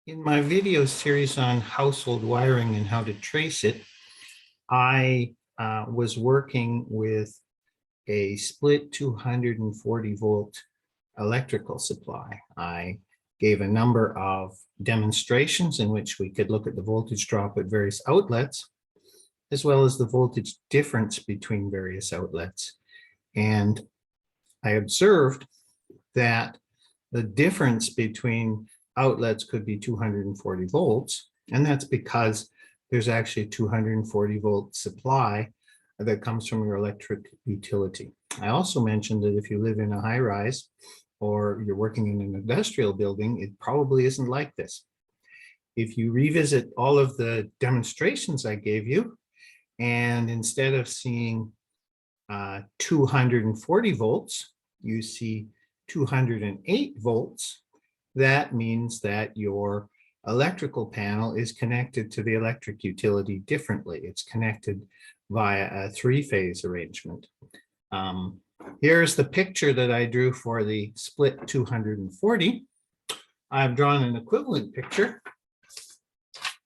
In my video series on household wiring and how to trace it, I was working with a split 240 volt electrical supply. I gave a number of demonstrations in which we could look at the voltage drop at various outlets, as well as the voltage difference between various outlets. And I observed that the difference between outlets could be 240 volts, and that's because there's actually a 240 volt supply that comes from your electric utility. I also mentioned that if you live in a high rise or you're working in an industrial building, it probably isn't like this. If you revisit all of the demonstrations I gave you, and instead of seeing 240 volts, you see 208 volts, that means that your electrical panel is connected to the electric utility differently. It's connected via a three-phase arrangement. Here's the picture that I drew for the split 240. I've drawn an equivalent picture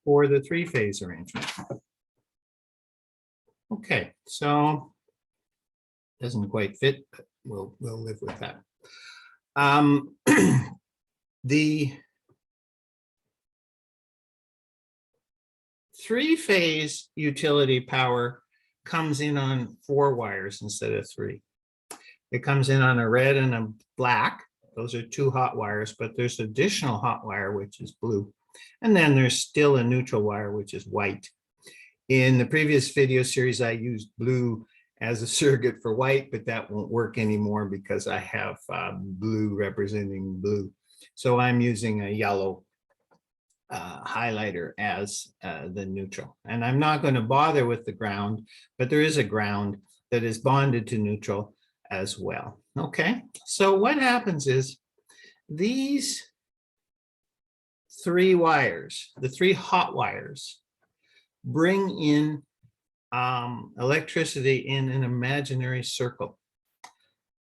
for the three-phase arrangement. Okay, so doesn't quite fit, but we'll live with that. The three-phase utility power comes in on 4 wires instead of 3. It comes in on a red and a black. Those are 2 hot wires, but there's additional hot wire, which is blue. And then there's still a neutral wire, which is white. In the previous video series, I used blue as a surrogate for white, but that won't work anymore because I have blue representing blue. So I'm using a yellow highlighter as the neutral. And I'm not going to bother with the ground, but there is a ground that is bonded to neutral as well. Okay, so what happens is these 3 wires, the 3 hot wires, bring in electricity in an imaginary circle.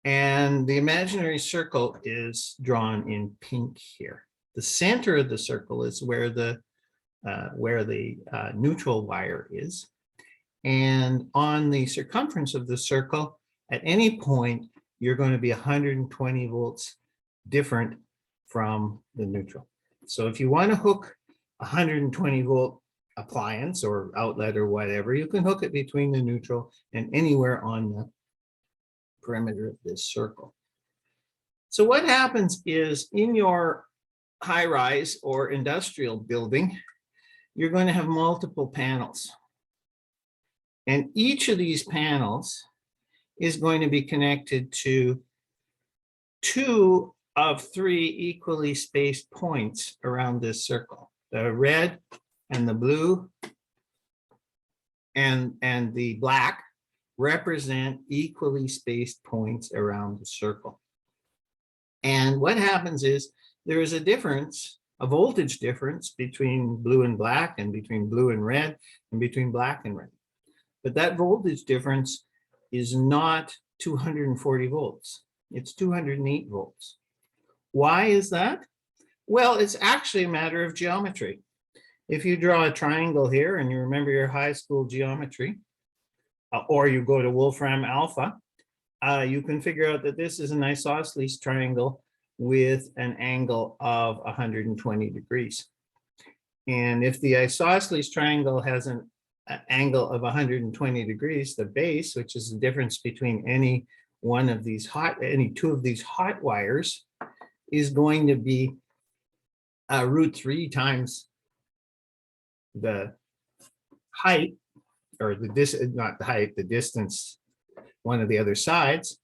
And the imaginary circle is drawn in pink here. The center of the circle is where the neutral wire is. And on the circumference of the circle, at any point, you're going to be 120 volts different from the neutral. So if you want to hook a 120 volt appliance or outlet or whatever, you can hook it between the neutral and anywhere on the perimeter of this circle. So what happens is in your high rise or industrial building, you're going to have multiple panels. And each of these panels is going to be connected to 2 of 3 equally spaced points around this circle. The red and the blue and the black represent equally spaced points around the circle. And what happens is there is a difference, a voltage difference between blue and black and between blue and red and between black and red. But that voltage difference is not 240 volts. It's 208 volts. Why is that? Well, it's actually a matter of geometry. If you draw a triangle here and you remember your high school geometry, or you go to Wolfram Alpha, you can figure out that this is an isosceles triangle with an angle of 120 degrees. And if the isosceles triangle has an angle of 120 degrees, the base, which is the difference between any 2 of these hot wires, is going to be √3 times the height, or not the height, the distance, one of the other sides.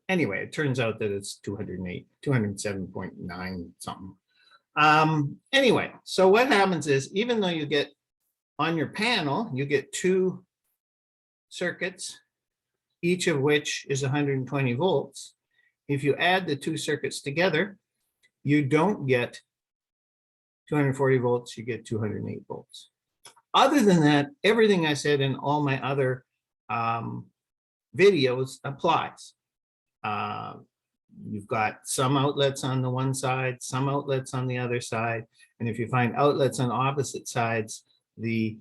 Anyway, it turns out that it's 207.9 something. Anyway, so what happens is, even though you get on your panel, you get 2 circuits, each of which is 120 volts. If you add the 2 circuits together, you don't get 240 volts, you get 208 volts. Other than that, everything I said in all my other videos applies. you've got some outlets on the one side, some outlets on the other side. And if you find outlets on opposite sides, the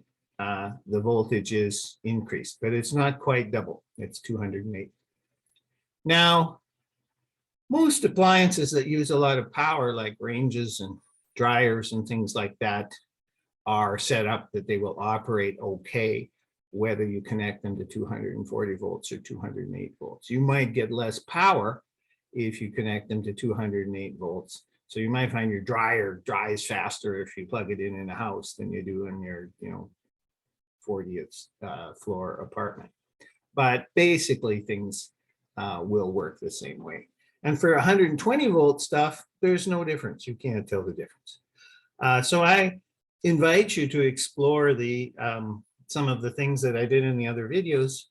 voltage is increased, but it's not quite double. It's 208. Now, most appliances that use a lot of power, like ranges and dryers and things like that, are set up that they will operate okay, whether you connect them to 240 volts or 208 volts. You might get less power if you connect them to 208 volts. So you might find your dryer dries faster if you plug it in a house than you do in your 40th floor apartment. But basically things will work the same way. And for 120 volt stuff, there's no difference. You can't tell the difference. So I invite you to explore some of the things that I did in the other videos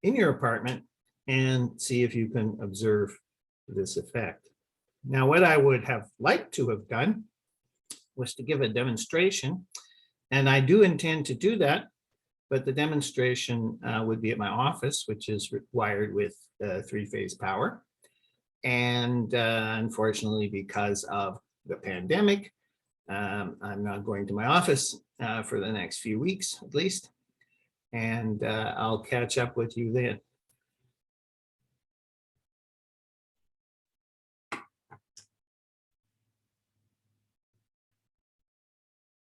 in your apartment and see if you can observe this effect. Now, what I would have liked to have done was to give a demonstration, and I do intend to do that, but the demonstration would be at my office, which is wired with 3-phase power. And unfortunately, because of the pandemic, I'm not going to my office for the next few weeks, at least. And I'll catch up with you then.